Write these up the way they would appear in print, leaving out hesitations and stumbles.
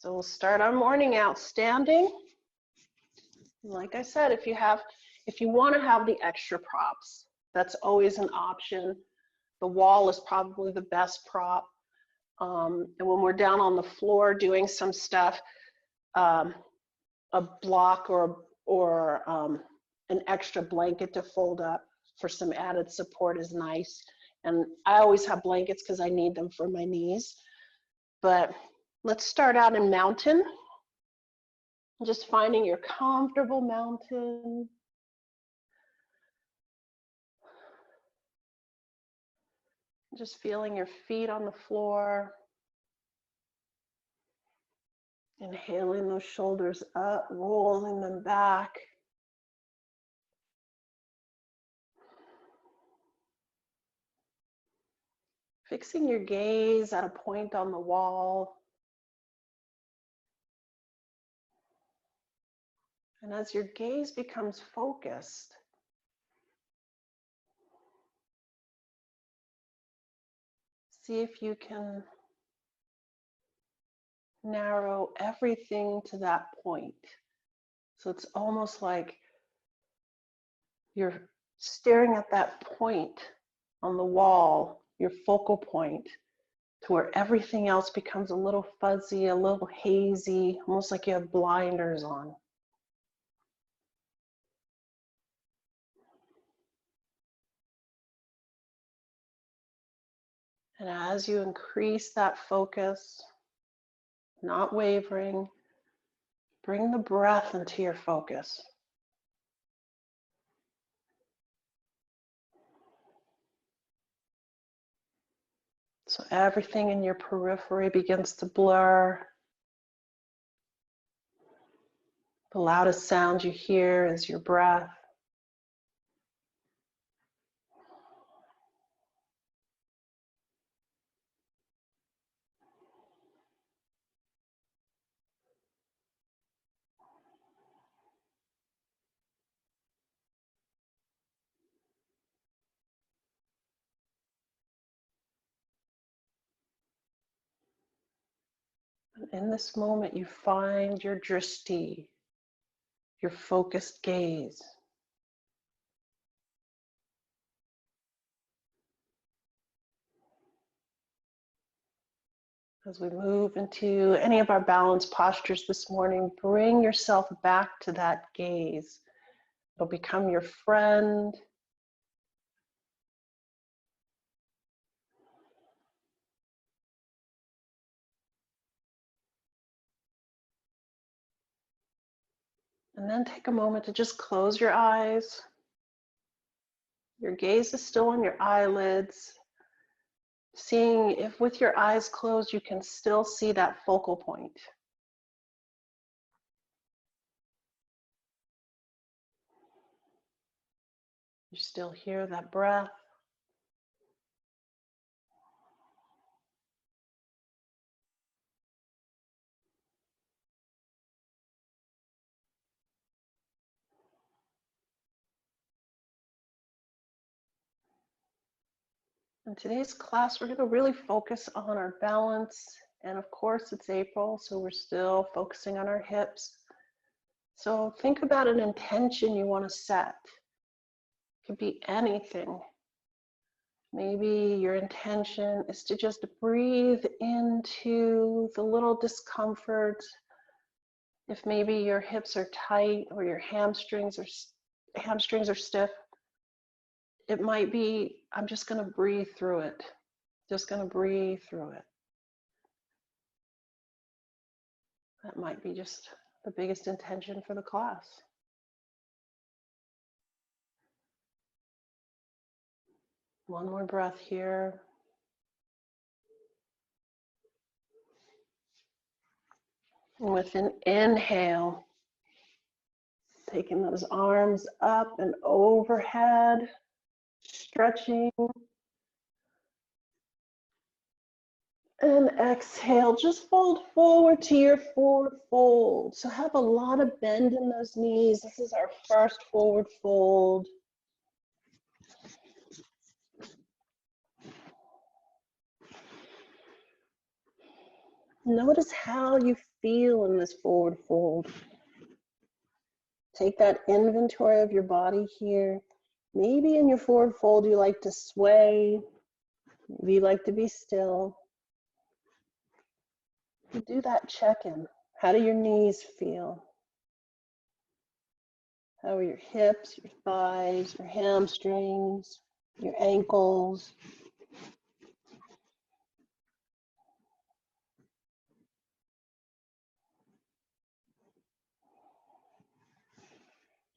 So we'll start our morning out standing. Like I said, if you want to have the extra props, that's always an option. The wall is probably the best prop. And when we're down on the floor doing some stuff, a block or an extra blanket to fold up for some added support is nice. And I always have blankets because I need them for my knees. But let's start out in mountain. Just finding your comfortable mountain. Just feeling your feet on the floor. Inhaling those shoulders up, rolling them back. Fixing your gaze at a point on the wall. And as your gaze becomes focused, see if you can narrow everything to that point. So it's almost like you're staring at that point on the wall, your focal point, to where everything else becomes a little fuzzy, a little hazy, almost like you have blinders on. And as you increase that focus, not wavering, bring the breath into your focus. So everything in your periphery begins to blur. The loudest sound you hear is your breath. In this moment, you find your Drishti, your focused gaze. As we move into any of our balance postures this morning, bring yourself back to that gaze. It'll become your friend. And then take a moment to just close your eyes. Your gaze is still on your eyelids. Seeing if with your eyes closed, you can still see that focal point. You still hear that breath. In today's class, we're going to really focus on our balance. And of course, it's April, so we're still focusing on our hips. So think about an intention you want to set. It could be anything. Maybe your intention is to just breathe into the little discomfort. If maybe your hips are tight or your hamstrings are stiff, it might be, I'm just going to breathe through it. Just going to breathe through it. That might be just the biggest intention for the class. One more breath here. And with an inhale, taking those arms up and overhead, stretching. And exhale, just fold forward to your forward fold. So have a lot of bend in those knees. This is our first forward fold. Notice how you feel in this forward fold. Take that inventory of your body here. Maybe in your forward fold you like to sway, maybe you like to be still. Do that check-in. How do your knees feel? How are your hips, your thighs, your hamstrings, your ankles?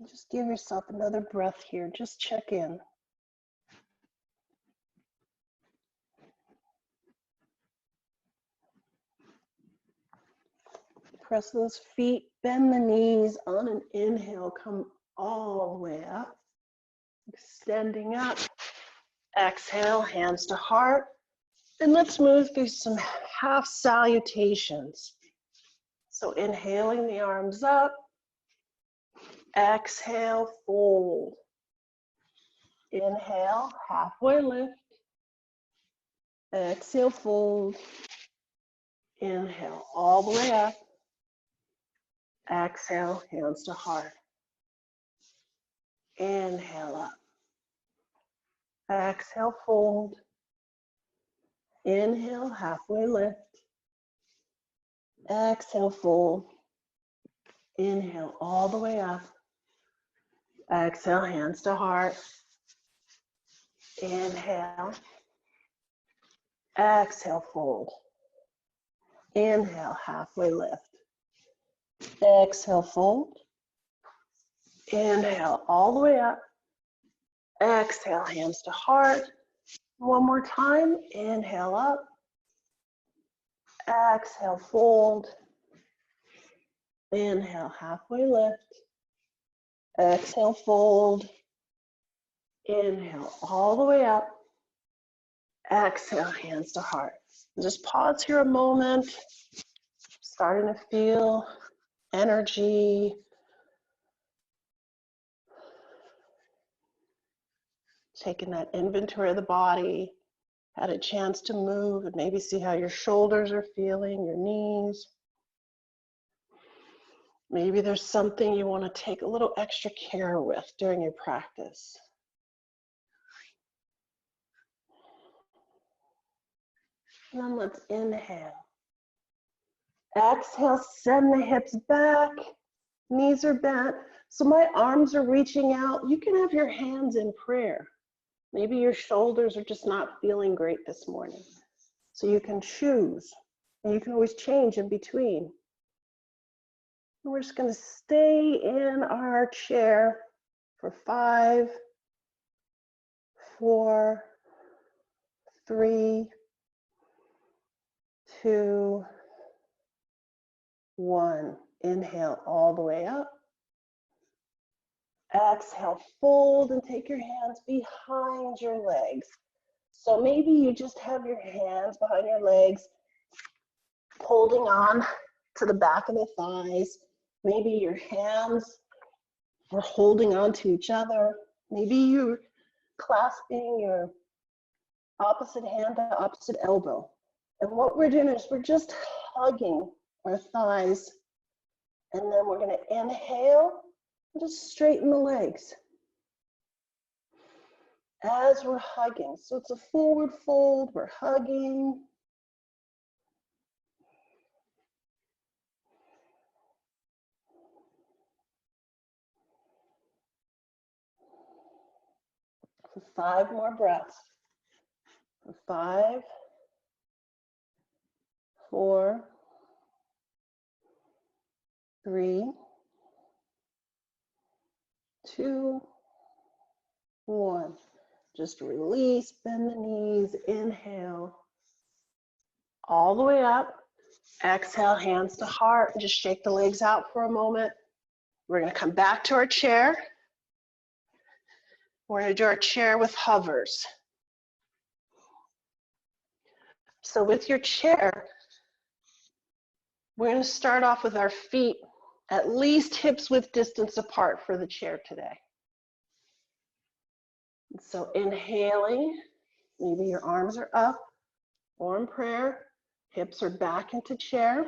Just give yourself another breath here. Just check in. Press those feet, bend the knees on an inhale, come all the way up, extending up. Exhale, hands to heart. And let's move through some half salutations. So inhaling the arms up, exhale, fold. Inhale, halfway lift. Exhale, fold. Inhale, all the way up. Exhale, hands to heart. Inhale up. Exhale, fold. Inhale, halfway lift. Exhale, fold. Inhale, all the way up. Exhale, hands to heart. Inhale. Exhale, fold. Inhale, halfway lift. Exhale, fold. Inhale, all the way up. Exhale, hands to heart. One more time. Inhale up. Exhale, fold. Inhale, halfway lift. Exhale, fold. Inhale, all the way up. Exhale, hands to heart. Just pause here a moment. Starting to feel energy. Taking that inventory of the body. Had a chance to move and maybe see how your shoulders are feeling, your knees. Maybe there's something you want to take a little extra care with during your practice. And then let's inhale. Exhale, send the hips back. Knees are bent. So my arms are reaching out. You can have your hands in prayer. Maybe your shoulders are just not feeling great this morning. So you can choose. And you can always change in between. And we're just going to stay in our chair for 5, 4, 3, 2, 1. Inhale all the way up. Exhale, fold and take your hands behind your legs. So maybe you just have your hands behind your legs, holding on to the back of the thighs. Maybe your hands are holding on to each other. Maybe you're clasping your opposite hand to opposite elbow. And what we're doing is we're just hugging our thighs. And then we're going to inhale and just straighten the legs as we're hugging. So it's a forward fold, we're hugging. For 5 more breaths. 5, 4, 3, 2, 1. Just release, bend the knees, inhale. All the way up. Exhale, hands to heart. Just shake the legs out for a moment. We're going to come back to our chair. We're going to do our chair with hovers. So with your chair, we're going to start off with our feet at least hips width distance apart for the chair today. So inhaling, maybe your arms are up or in prayer. Hips are back into chair.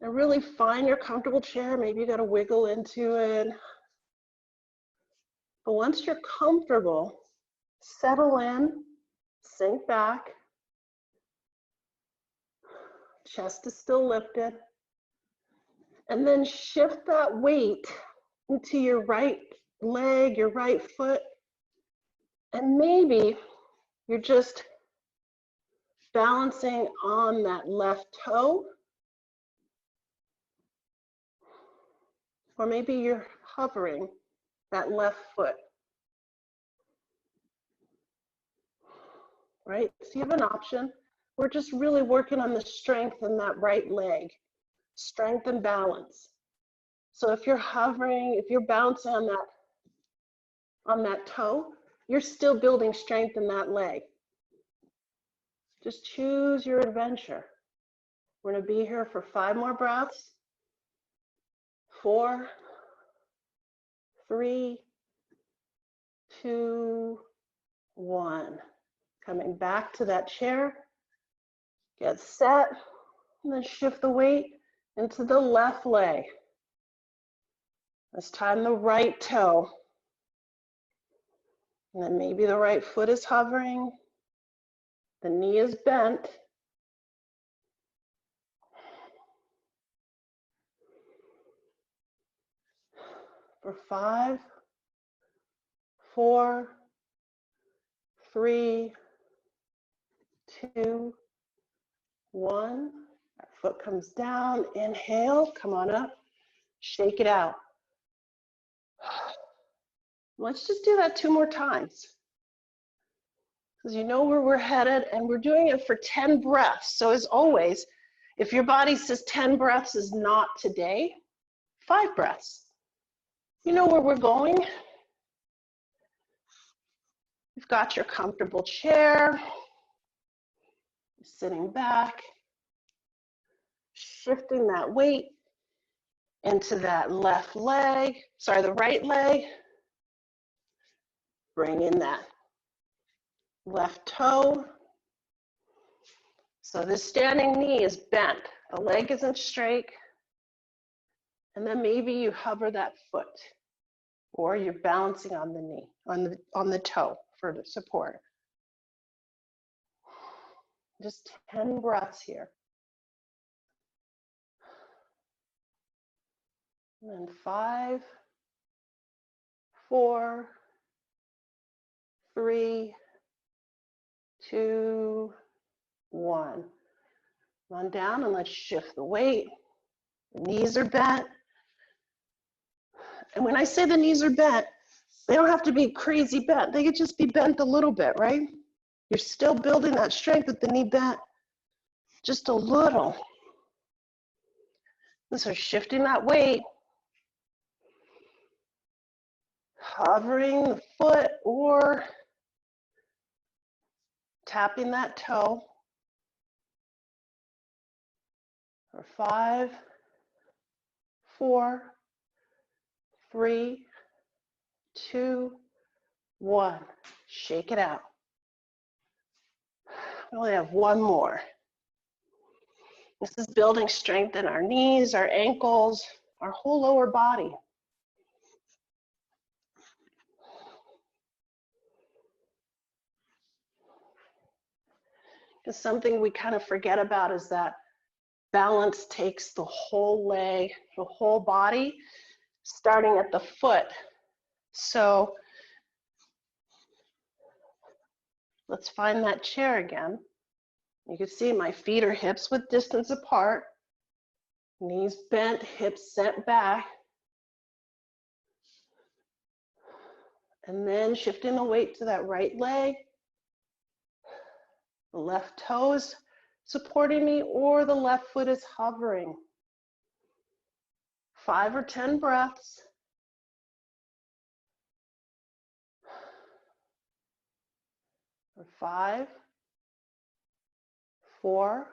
And really find your comfortable chair. Maybe you got to wiggle into it. But once you're comfortable, settle in, sink back. Chest is still lifted. And then shift that weight into your right leg, your right foot. And maybe you're just balancing on that left toe. Or maybe you're hovering that left foot. Right? So you have an option. We're just really working on the strength in that right leg. Strength and balance. So if you're hovering, if you're bouncing on that toe, you're still building strength in that leg. Just choose your adventure. We're going to be here for 5 more breaths. 4, 3, 2, 1. Coming back to that chair. Get set, and then shift the weight into the left leg. This time the right toe. And then maybe the right foot is hovering. The knee is bent. For 5, 4, 3, 2, 1. That foot comes down. Inhale, come on up. Shake it out. Let's just do that 2 more times. Because you know where we're headed, and we're doing it for 10 breaths. So as always, if your body says 10 breaths is not today, 5 breaths. You know where we're going. You've got your comfortable chair. You're sitting back, shifting that weight into that left leg, the right leg. Bring in that left toe. So this standing knee is bent. The leg isn't straight. And then maybe you hover that foot, or you're balancing on the knee, on the toe for the support. Just 10 breaths here. And then 5, 4, 3, 2, 1. On down, and let's shift the weight. The knees are bent. And when I say the knees are bent, they don't have to be crazy bent. They could just be bent a little bit, right? You're still building that strength with the knee bent just a little. And so shifting that weight, hovering the foot or tapping that toe. For 5, 4, 3, 2, 1. Shake it out. We only have 1 more. This is building strength in our knees, our ankles, our whole lower body. Because something we kind of forget about is that balance takes the whole leg, the whole body, starting at the foot. So let's find that chair again. You can see my feet are hips width distance apart, knees bent, hips sent back. And then shifting the weight to that right leg. The left toe is supporting me, or the left foot is hovering. 5 or 10 breaths. For 5, 4,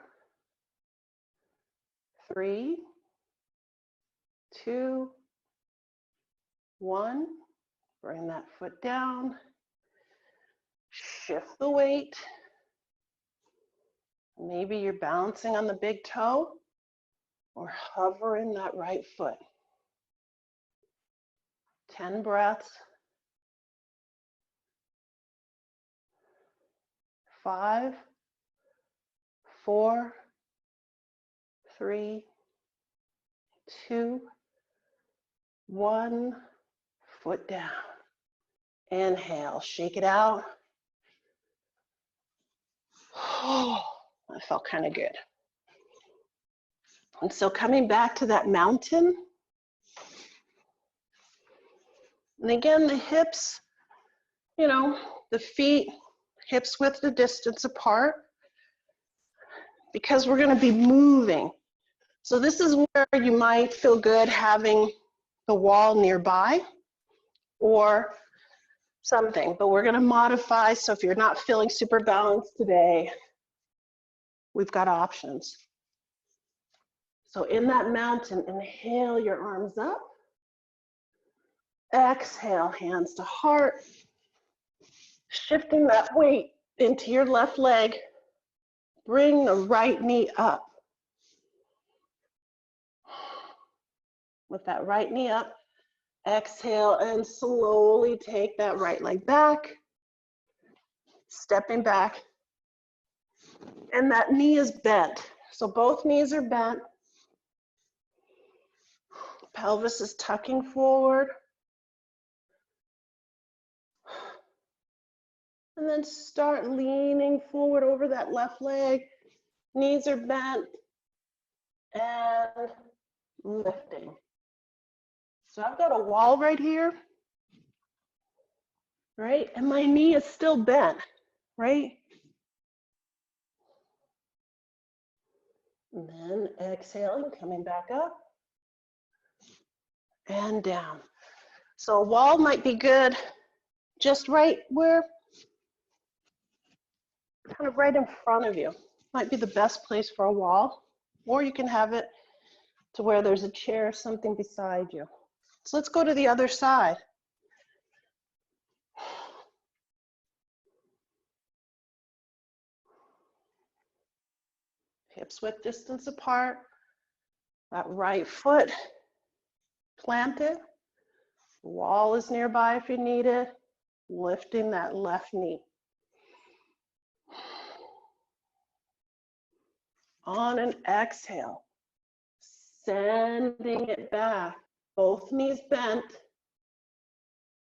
3, 2, 1. Bring that foot down. Shift the weight. Maybe you're balancing on the big toe or hovering that right foot. 10 breaths. 5, 4, 3, 2, 1. Foot down. Inhale, shake it out. Oh, that felt kind of good. And so coming back to that mountain, and again, the hips, the feet, hips width the distance apart, because we're going to be moving. So this is where you might feel good having the wall nearby or something, but we're going to modify. So if you're not feeling super balanced today, we've got options. So in that mountain, inhale your arms up. Exhale, hands to heart. Shifting that weight into your left leg. Bring the right knee up. With that right knee up, exhale and slowly take that right leg back. Stepping back. And that knee is bent. So both knees are bent. Pelvis is tucking forward. And then start leaning forward over that left leg. Knees are bent. And lifting. So I've got a wall right here. Right? And my knee is still bent. Right? And then exhaling, coming back up. And down. So a wall might be good just right where, kind of right in front of you. Might be the best place for a wall. Or you can have it to where there's a chair or something beside you. So let's go to the other side. Hips width distance apart. That right foot planted. Wall is nearby if you need it. Lifting that left knee. On an exhale, sending it back. Both knees bent.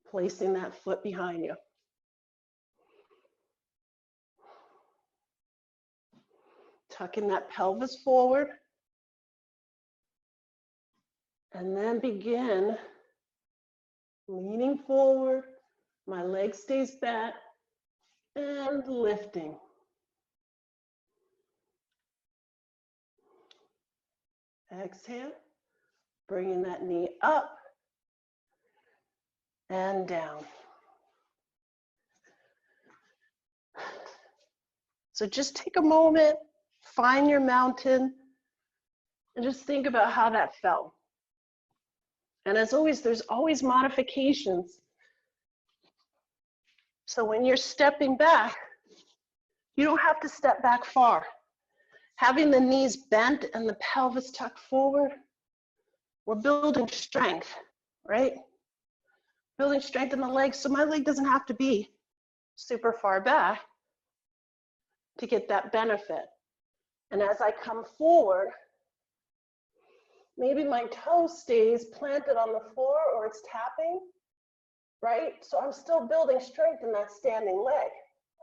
Placing that foot behind you. Tucking that pelvis forward. And then begin leaning forward. My leg stays bent. And lifting. Exhale. Bringing that knee up. And down. So just take a moment, find your mountain, and just think about how that felt. And as always, there's always modifications. So when you're stepping back, you don't have to step back far. Having the knees bent and the pelvis tucked forward, we're building strength, right? Building strength in the legs, so my leg doesn't have to be super far back to get that benefit. And as I come forward, maybe my toe stays planted on the floor or it's tapping, right? So I'm still building strength in that standing leg.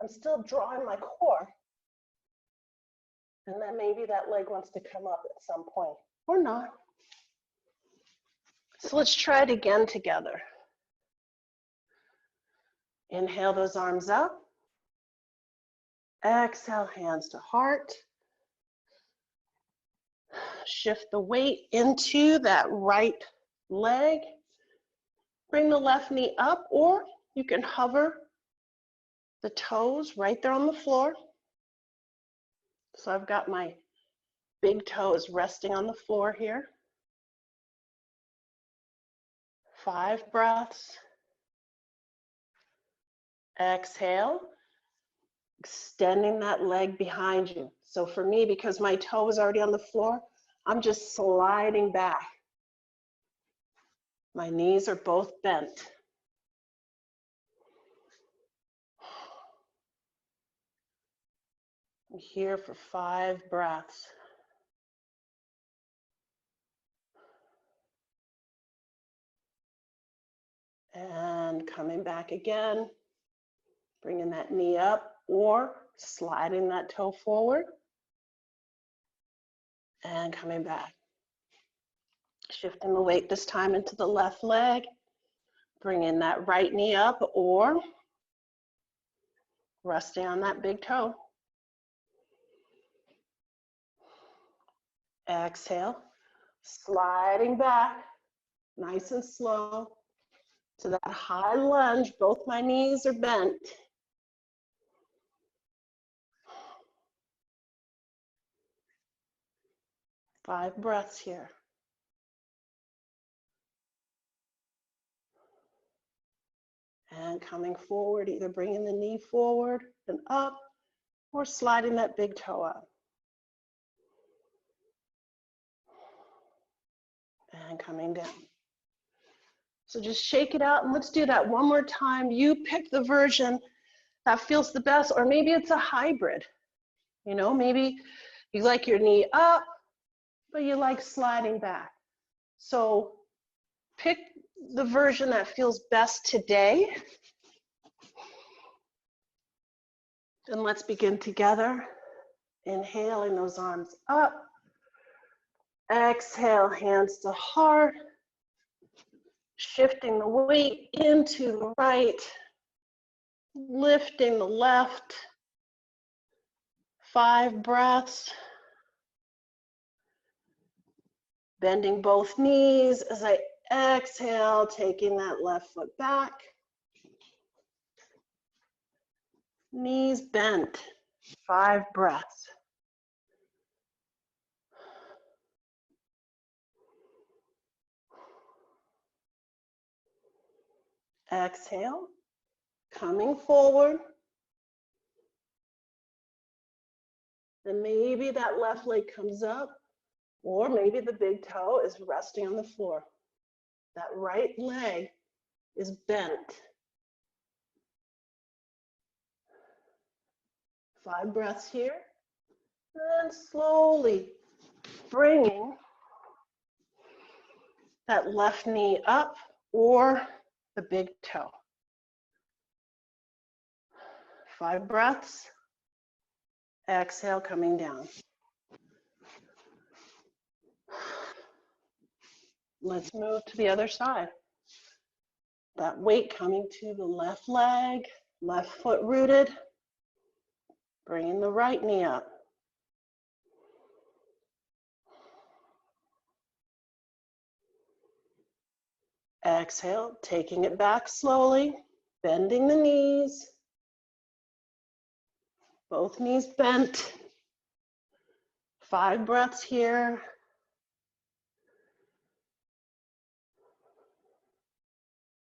I'm still drawing my core. And then maybe that leg wants to come up at some point or not. So let's try it again together. Inhale those arms up. Exhale, hands to heart. Shift the weight into that right leg. Bring the left knee up, or you can hover the toes right there on the floor. So I've got my big toes resting on the floor here. 5 breaths. Exhale, extending that leg behind you. So for me, because my toe is already on the floor, I'm just sliding back. My knees are both bent. I'm here for 5 breaths. And coming back again, bringing that knee up or sliding that toe forward. And coming back. Shifting the weight this time into the left leg. Bringing that right knee up or resting on that big toe. Exhale, sliding back, nice and slow to that high lunge. Both my knees are bent. Five breaths here. And coming forward, either bringing the knee forward and up or sliding that big toe up. And coming down. So just shake it out and let's do that one more time. You pick the version that feels the best, or maybe it's a hybrid. You know, maybe you like your knee up, but you like sliding back. So pick the version that feels best today. And let's begin together. Inhaling those arms up. Exhale, hands to heart. Shifting the weight into the right. Lifting the left. 5 breaths. Bending both knees as I exhale, taking that left foot back. Knees bent. 5 breaths. Exhale, coming forward. And maybe that left leg comes up, or maybe the big toe is resting on the floor. That right leg is bent. 5 breaths here. And slowly bringing that left knee up or the big toe. 5 breaths. Exhale, coming down. Let's move to the other side. That weight coming to the left leg, left foot rooted. Bringing the right knee up. Exhale, taking it back slowly, bending the knees. Both knees bent. 5 breaths here.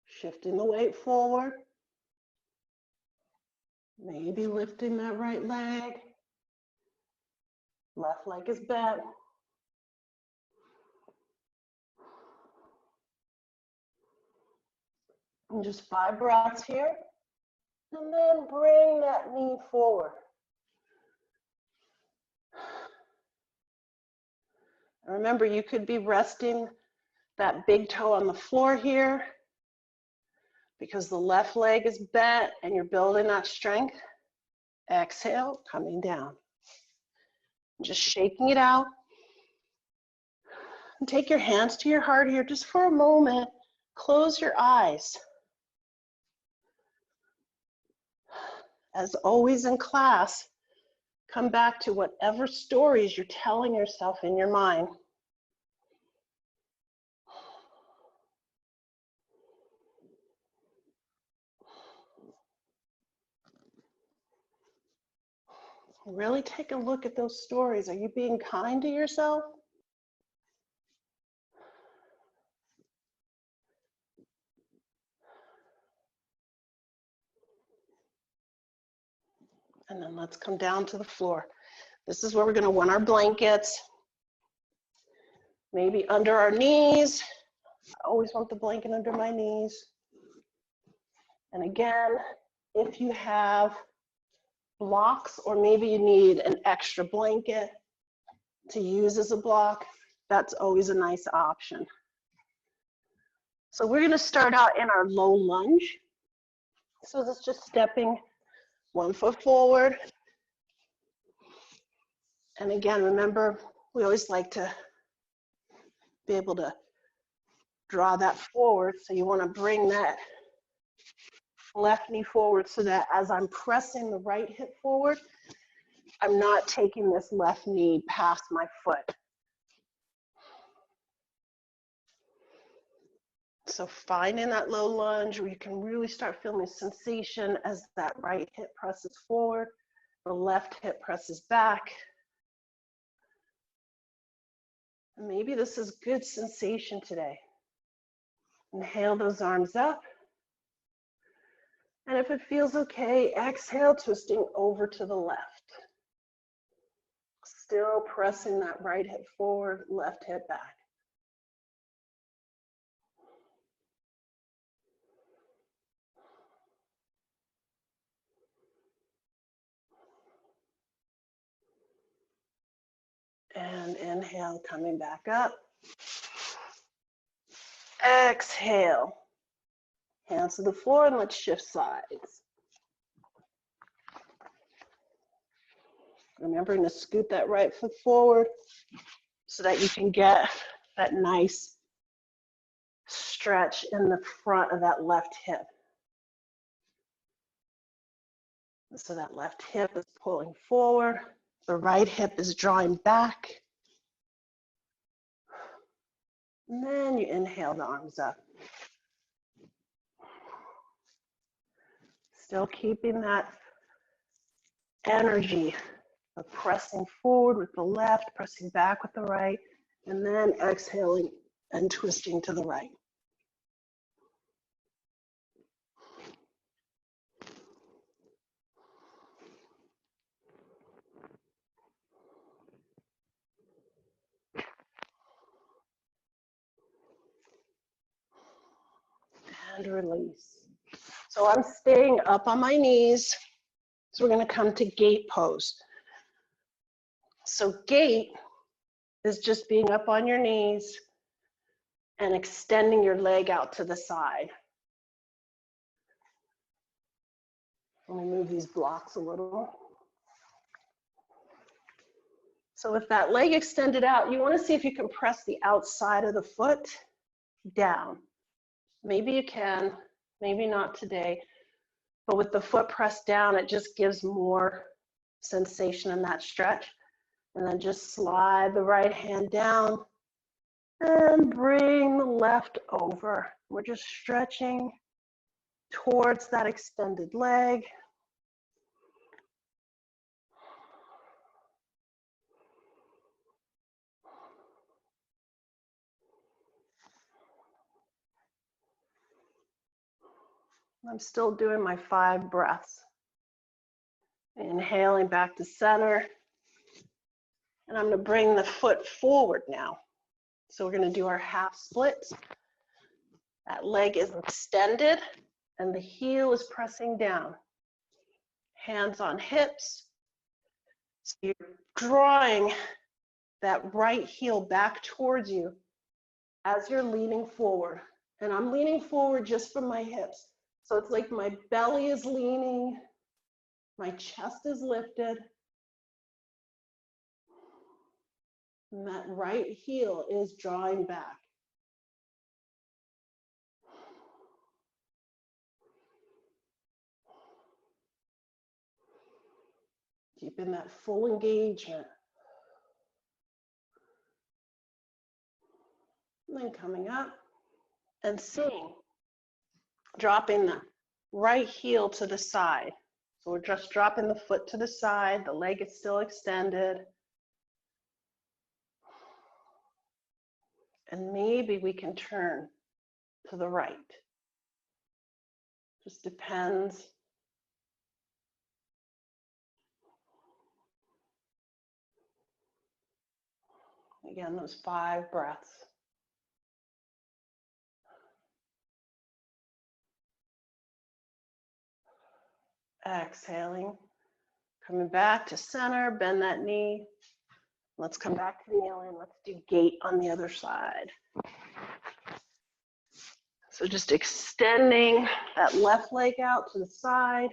Shifting the weight forward. Maybe lifting that right leg. Left leg is bent. And just 5 breaths here. And then bring that knee forward. Remember, you could be resting that big toe on the floor here because the left leg is bent and you're building that strength. Exhale, coming down. Just shaking it out. And take your hands to your heart here just for a moment. Close your eyes. As always in class, come back to whatever stories you're telling yourself in your mind. Really take a look at those stories. Are you being kind to yourself? And then let's come down to the floor. This is where we're going to want our blankets. Maybe under our knees. I always want the blanket under my knees. And again, if you have blocks, or maybe you need an extra blanket to use as a block, that's always a nice option. So we're going to start out in our low lunge. So that's just stepping 1 foot forward. And again, remember, we always like to be able to draw that forward. So you want to bring that left knee forward so that as I'm pressing the right hip forward, I'm not taking this left knee past my foot. So finding that low lunge where you can really start feeling the sensation as that right hip presses forward, the left hip presses back. And maybe this is good sensation today. Inhale those arms up. And if it feels okay, exhale, twisting over to the left. Still pressing that right hip forward, left hip back. And inhale, coming back up. Exhale. Hands to the floor and let's shift sides. Remembering to scoot that right foot forward so that you can get that nice stretch in the front of that left hip. So that left hip is pulling forward, the right hip is drawing back. And then you inhale the arms up. Still keeping that energy of pressing forward with the left, pressing back with the right, and then exhaling and twisting to the right. And release. So I'm staying up on my knees. So we're going to come to gate pose. So gate is just being up on your knees and extending your leg out to the side. Let me move these blocks a little. So with that leg extended out, you want to see if you can press the outside of the foot down. Maybe you can, maybe not today, but with the foot pressed down, it just gives more sensation in that stretch. And then just slide the right hand down and bring the left over. We're just stretching towards that extended leg. I'm still doing my 5 breaths. Inhaling back to center. And I'm going to bring the foot forward now. So we're going to do our half splits. That leg is extended and the heel is pressing down. Hands on hips. So you're drawing that right heel back towards you as you're leaning forward. And I'm leaning forward just from my hips. So it's like my belly is leaning, my chest is lifted, and that right heel is drawing back. Keeping that full engagement. And then coming up and seeing, dropping the right heel to the side. So we're just dropping the foot to the side, the leg is still extended. And maybe we can turn to the right. Just depends. Again, those 5 breaths. Exhaling, coming back to center, bend that knee. Let's come back to kneeling. Let's do gate on the other side. So just extending that left leg out to the side.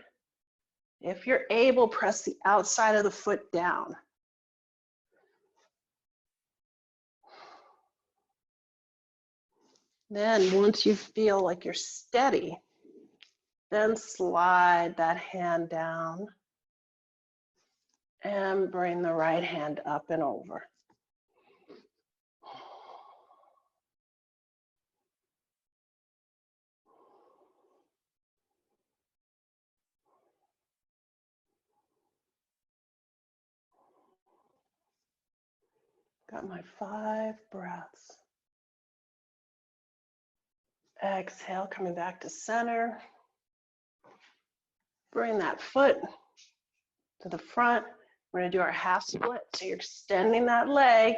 If you're able, press the outside of the foot down. Then once you feel like you're steady, then slide that hand down and bring the right hand up and over. Got my 5 breaths. Exhale, coming back to center. Bring that foot to the front. We're going to do our half split. So you're extending that leg.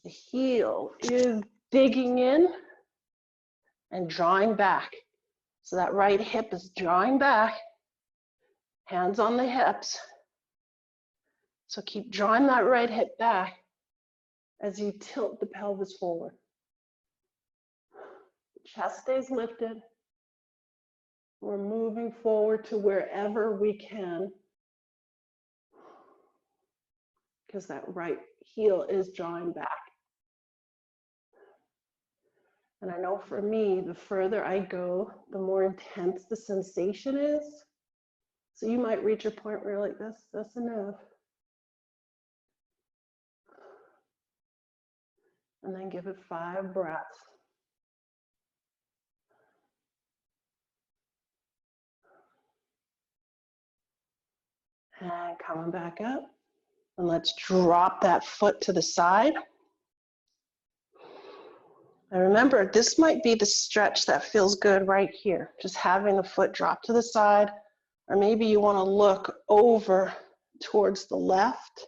The heel is digging in and drawing back. So that right hip is drawing back. Hands on the hips. So keep drawing that right hip back as you tilt the pelvis forward. Chest stays lifted. We're moving forward to wherever we can, because that right heel is drawing back. And I know for me, the further I go, the more intense the sensation is. So you might reach a point where you're like, that's enough. And then give it 5 breaths. And coming back up. And let's drop that foot to the side. And remember, this might be the stretch that feels good right here. Just having the foot drop to the side. Or maybe you want to look over towards the left.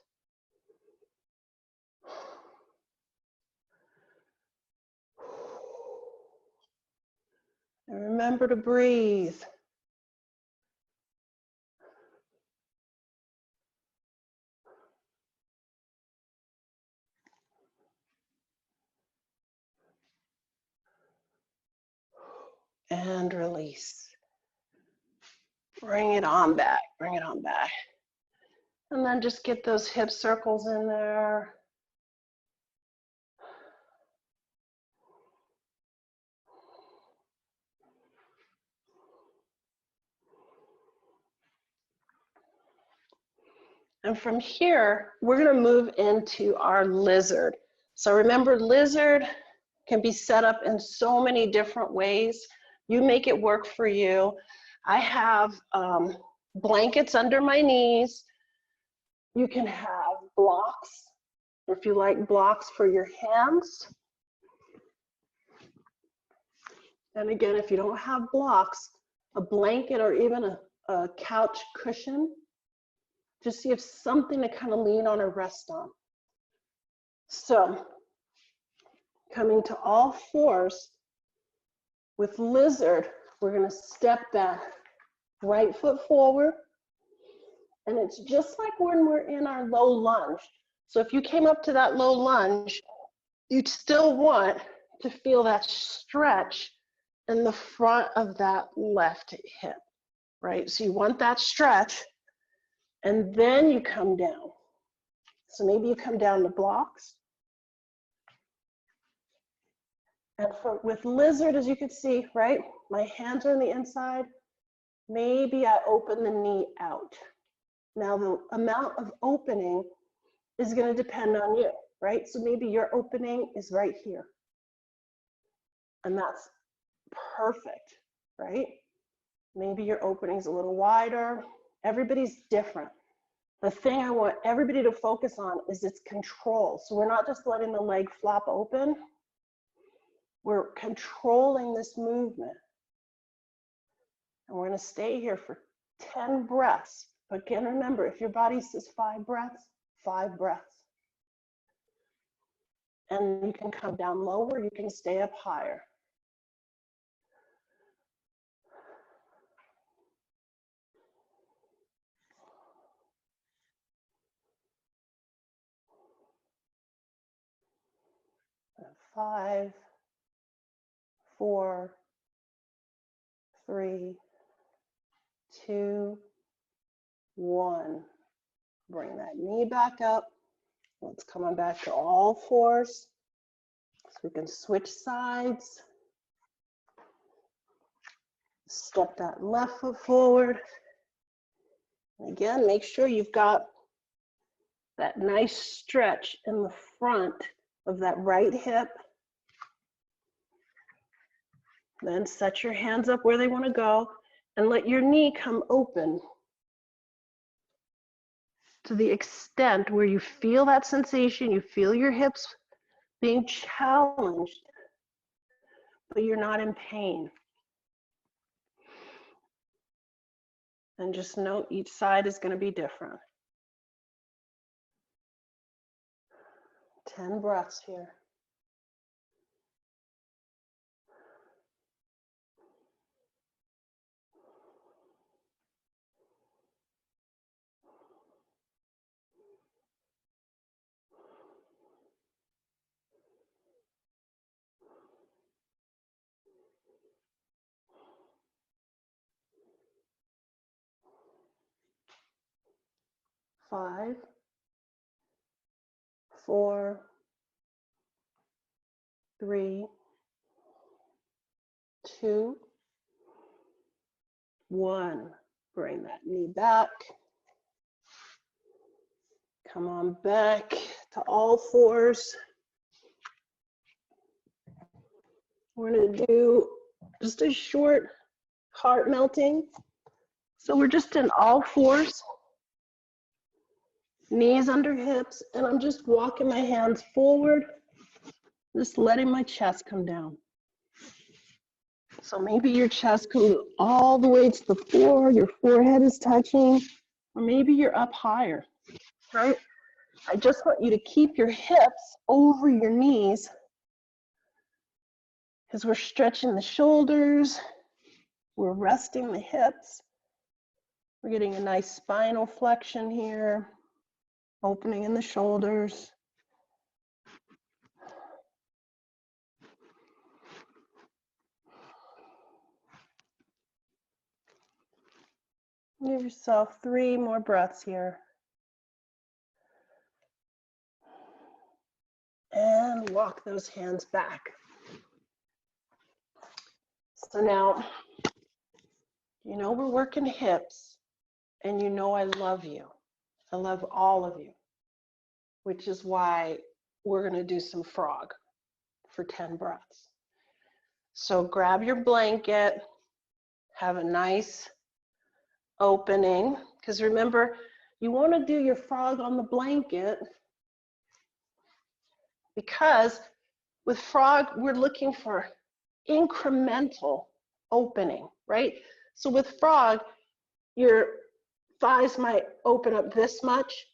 And remember to breathe. And release. Bring it on back, bring it on back. And then just get those hip circles in there. And from here, we're going to move into our lizard. So remember, lizard can be set up in so many different ways. You make it work for you. I have blankets under my knees. You can have blocks, if you like blocks for your hands. And again, if you don't have blocks, a blanket or even a couch cushion, just see if something to kind of lean on or rest on. So, coming to all fours, with lizard, we're going to step that right foot forward. And it's just like when we're in our low lunge. So if you came up to that low lunge, you'd still want to feel that stretch in the front of that left hip, right? So you want that stretch, and then you come down. So maybe you come down to blocks. And with lizard, as you can see, right, my hands are on the inside. Maybe I open the knee out. Now the amount of opening is going to depend on you, right? So maybe your opening is right here. And that's perfect, right? Maybe your opening is a little wider. Everybody's different. The thing I want everybody to focus on is its control. So we're not just letting the leg flop open. We're controlling this movement. And we're going to stay here for 10 breaths. But again, remember, if your body says 5 breaths, 5 breaths. And you can come down lower, you can stay up higher. And 5, 4, 3, 2, 1. Bring that knee back up. Let's come on back to all fours. So we can switch sides. Step that left foot forward. Again, make sure you've got that nice stretch in the front of that right hip. Then set your hands up where they want to go and let your knee come open to the extent where you feel that sensation, you feel your hips being challenged, but you're not in pain. And just note each side is going to be different. 10 breaths here. Five, 4, 3, 2, 1. Bring that knee back. Come on back to all fours. We're going to do just a short heart melting. So we're just in all fours. Knees under hips, and I'm just walking my hands forward, just letting my chest come down. So maybe your chest comes all the way to the floor, your forehead is touching, or maybe you're up higher, right? I just want you to keep your hips over your knees because we're stretching the shoulders, we're resting the hips, we're getting a nice spinal flexion here. Opening in the shoulders. Give yourself 3 more breaths here. And walk those hands back. So now, you know we're working hips, and you know I love you. I love all of you, which is why we're going to do some frog for 10 breaths. So grab your blanket, have a nice opening, because remember, you want to do your frog on the blanket because with frog, we're looking for incremental opening, right? So with frog, your thighs might open up this much,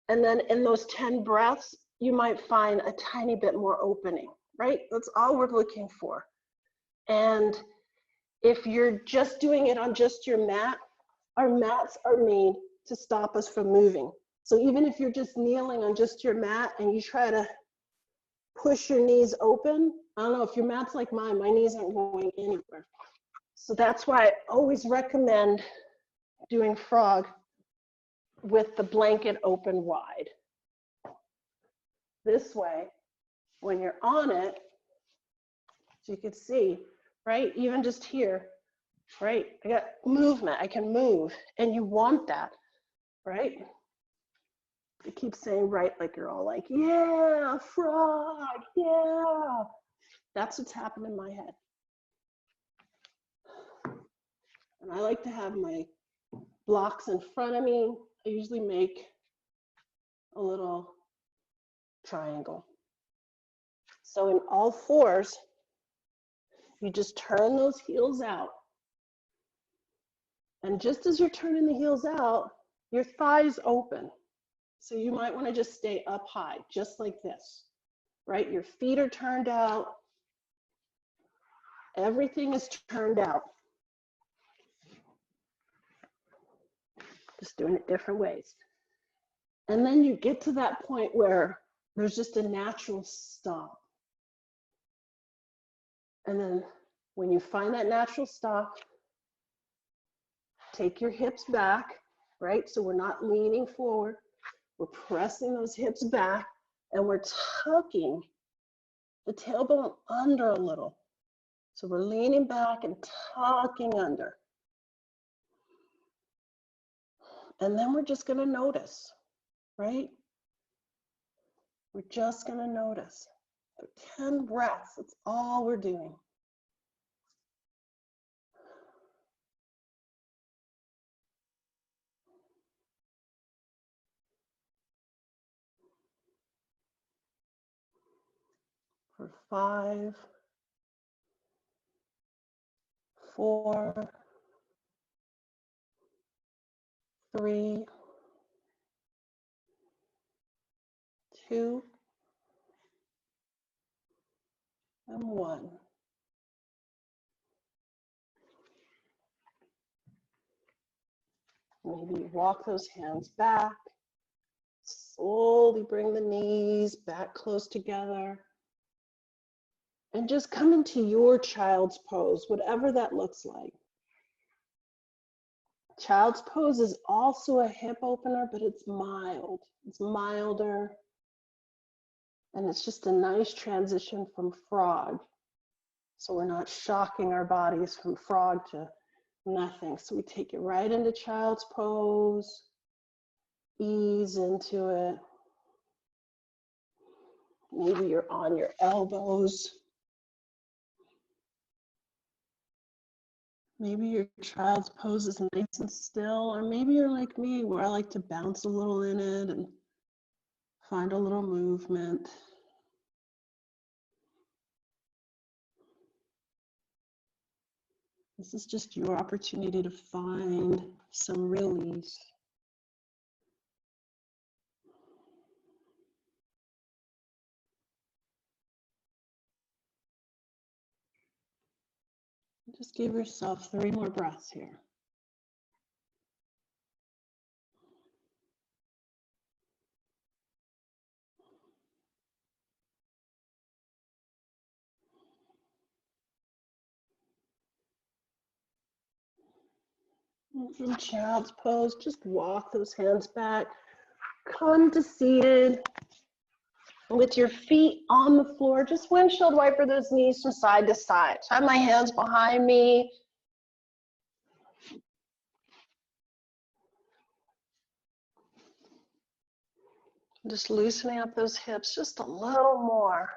and then in those 10 breaths, you might find a tiny bit more opening, right? That's all we're looking for. And if you're just doing it on just your mat, our mats are made to stop us from moving. So even if you're just kneeling on just your mat and you try to push your knees open, I don't know, if your mat's like mine, my knees aren't going anywhere. So that's why I always recommend doing frog with the blanket open wide. This way, when you're on it, so you can see, right, even just here, right, I got movement, I can move, and you want that, right? You keep saying right like you're all like, yeah, frog, yeah. That's what's happened in my head. And I like to have my blocks in front of me. I usually make a little triangle. So in all fours, you just turn those heels out. And just as you're turning the heels out, your thighs open. So you might want to just stay up high, just like this. right? Your feet are turned out. Everything is turned out. Just doing it different ways. And then you get to that point where there's just a natural stop. And then when you find that natural stop, take your hips back, right? So we're not leaning forward. We're pressing those hips back and we're tucking the tailbone under a little. So we're leaning back and tucking under. And then we're just going to notice, right? We're just going to notice. For 10 breaths, that's all we're doing. For 5, 4, 3, 2, and 1. Maybe you walk those hands back. Slowly bring the knees back close together. And just come into your child's pose, whatever that looks like. Child's pose is also a hip opener, but it's mild. It's milder. And it's just a nice transition from frog. So we're not shocking our bodies from frog to nothing. So we take it right into child's pose. Ease into it. Maybe you're on your elbows. Maybe your child's pose is nice and still, or maybe you're like me where I like to bounce a little in it and find a little movement. This is just your opportunity to find some release. Just give yourself 3 more breaths here. And from child's pose, just walk those hands back. Come to seated with your feet on the floor. Just windshield wiper those knees from side to side. So I have my hands behind me. Just loosening up those hips just a little more.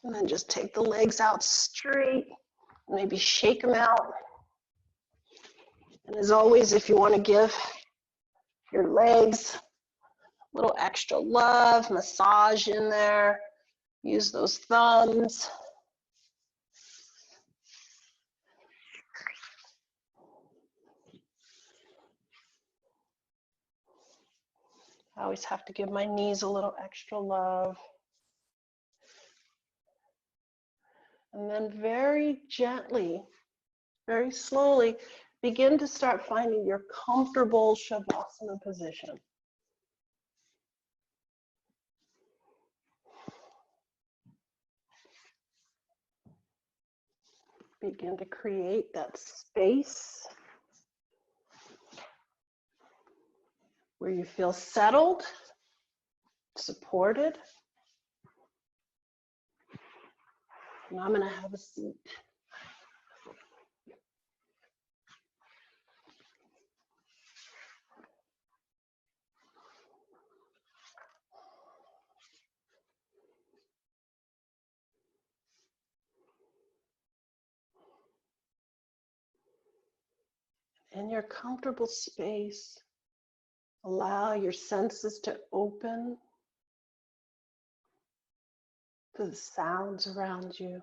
And then just take the legs out straight. Maybe shake them out. And as always, if you want to give your legs a little extra love, massage in there. Use those thumbs. I always have to give my knees a little extra love. And then very gently, very slowly, begin to start finding your comfortable Savasana position. Begin to create that space where you feel settled, supported. And I'm going to have a seat. In your comfortable space, allow your senses to open to the sounds around you.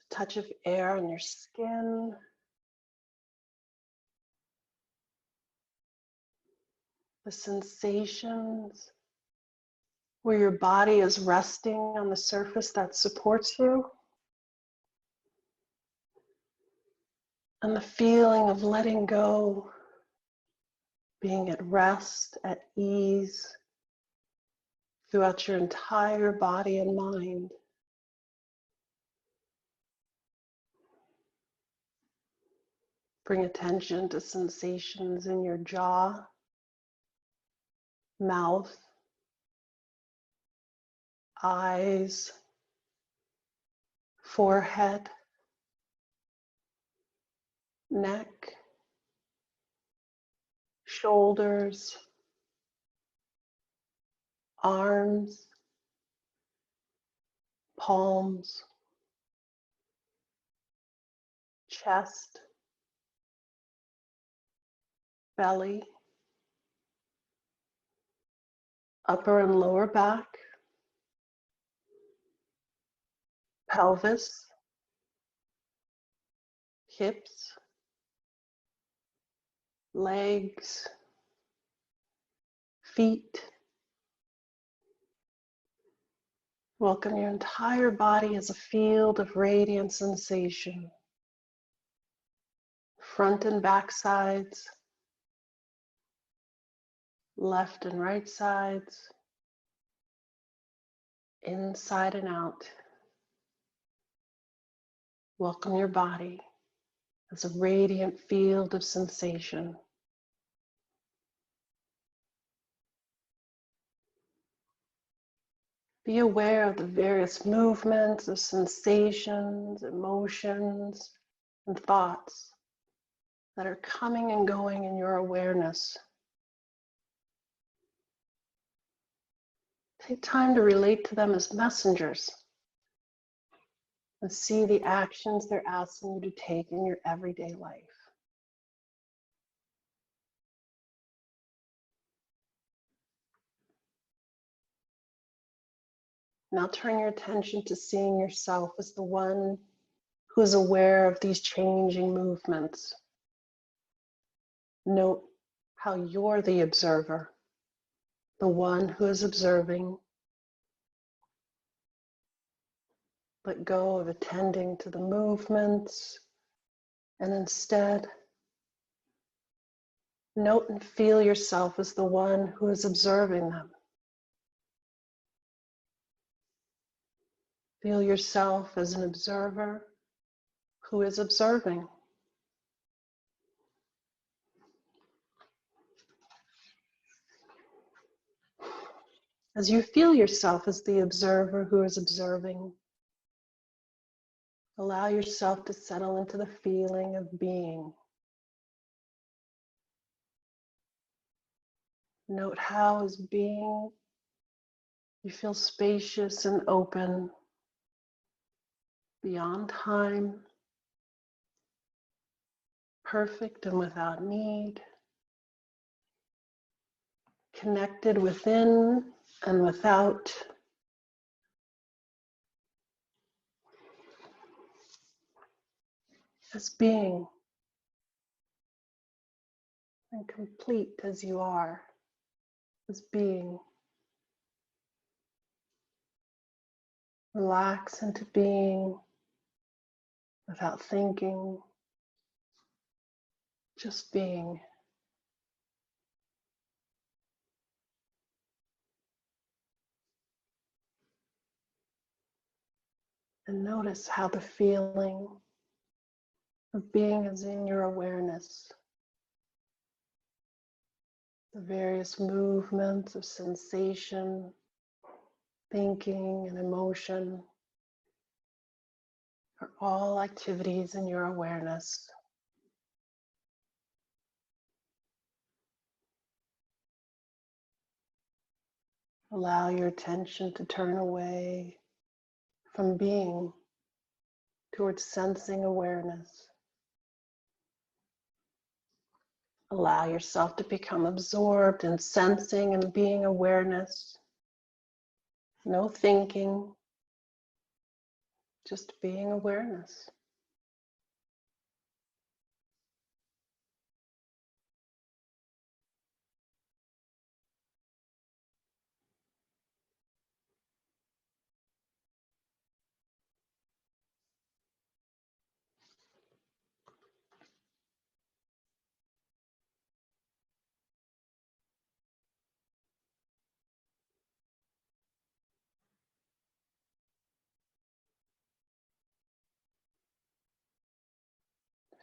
The touch of air on your skin, the sensations where your body is resting on the surface that supports you, and the feeling of letting go, being at rest, at ease throughout your entire body and mind. Bring attention to sensations in your jaw, mouth, eyes, forehead, neck, shoulders, arms, palms, chest, belly, upper and lower back, pelvis, hips, legs, feet. Welcome your entire body as a field of radiant sensation. Front and back sides, left and right sides, inside and out. Welcome your body as a radiant field of sensation. Be aware of the various movements of sensations, emotions, and thoughts that are coming and going in your awareness. Take time to relate to them as messengers and see the actions they're asking you to take in your everyday life. Now turn your attention to seeing yourself as the one who is aware of these changing movements. Note how you're the observer, the one who is observing. Let go of attending to the movements and instead note and feel yourself as the one who is observing them. Feel yourself as an observer who is observing. As you feel yourself as the observer who is observing, allow yourself to settle into the feeling of being. Note how, as being, you feel spacious and open, beyond time, perfect and without need, connected within and without. As being, and complete as you are, as being. Relax into being without thinking, just being. And notice how the feeling of being is in your awareness. The various movements of sensation, thinking, and emotion are all activities in your awareness. Allow your attention to turn away from being towards sensing awareness. Allow yourself to become absorbed in sensing and being awareness. No thinking, just being awareness.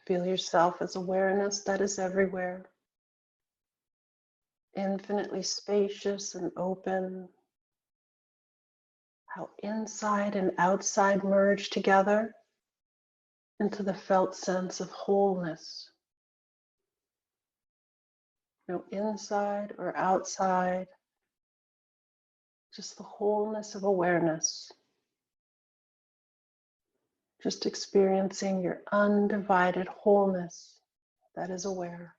Feel yourself as awareness that is everywhere, infinitely spacious and open. How inside and outside merge together into the felt sense of wholeness. No inside or outside, just the wholeness of awareness. Just experiencing your undivided wholeness that is aware.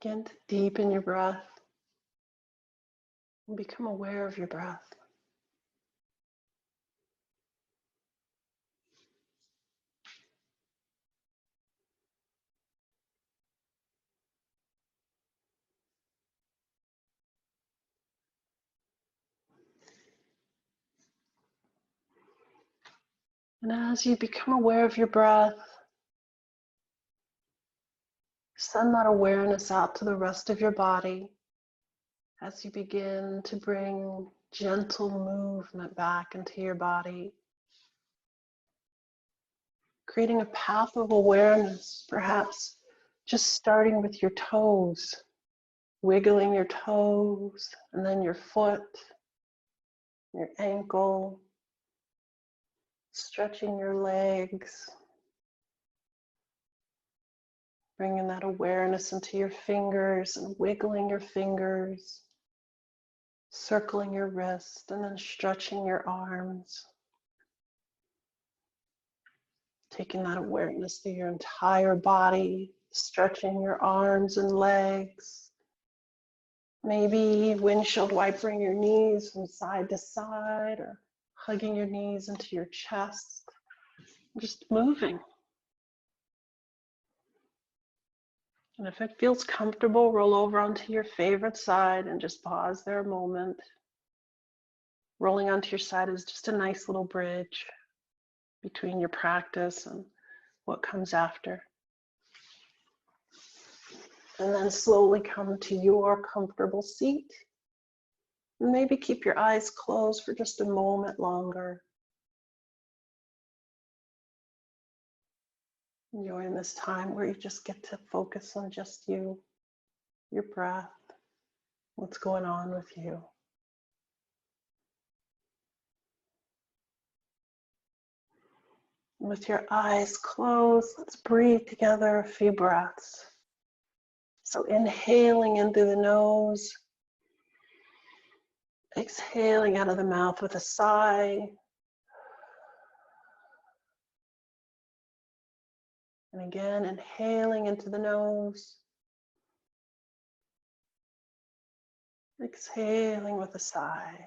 Begin to deepen your breath and become aware of your breath. And as you become aware of your breath, send that awareness out to the rest of your body as you begin to bring gentle movement back into your body, creating a path of awareness, perhaps just starting with your toes, wiggling your toes, and then your foot, your ankle, stretching your legs, bringing that awareness into your fingers and wiggling your fingers, circling your wrist, and then stretching your arms. Taking that awareness through your entire body, stretching your arms and legs. Maybe windshield wipering your knees from side to side or hugging your knees into your chest. Just moving. And if it feels comfortable, roll over onto your favorite side and just pause there a moment. Rolling onto your side is just a nice little bridge between your practice and what comes after. And then slowly come to your comfortable seat. And maybe keep your eyes closed for just a moment longer. Enjoying this time where you just get to focus on just you, your breath, what's going on with you. With your eyes closed, let's breathe together a few breaths. So inhaling in through the nose, exhaling out of the mouth with a sigh. And again, inhaling into the nose, exhaling with a sigh.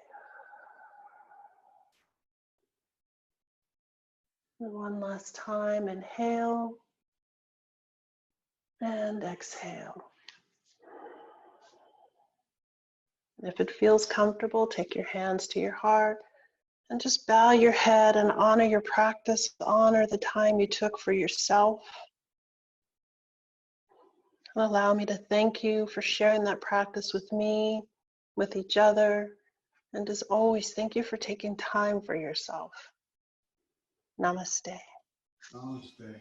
And one last time, inhale and exhale. If it feels comfortable, take your hands to your heart and just bow your head and honor your practice, honor the time you took for yourself. And allow me to thank you for sharing that practice with me, with each other, And as always, thank you for taking time for yourself. Namaste. Namaste.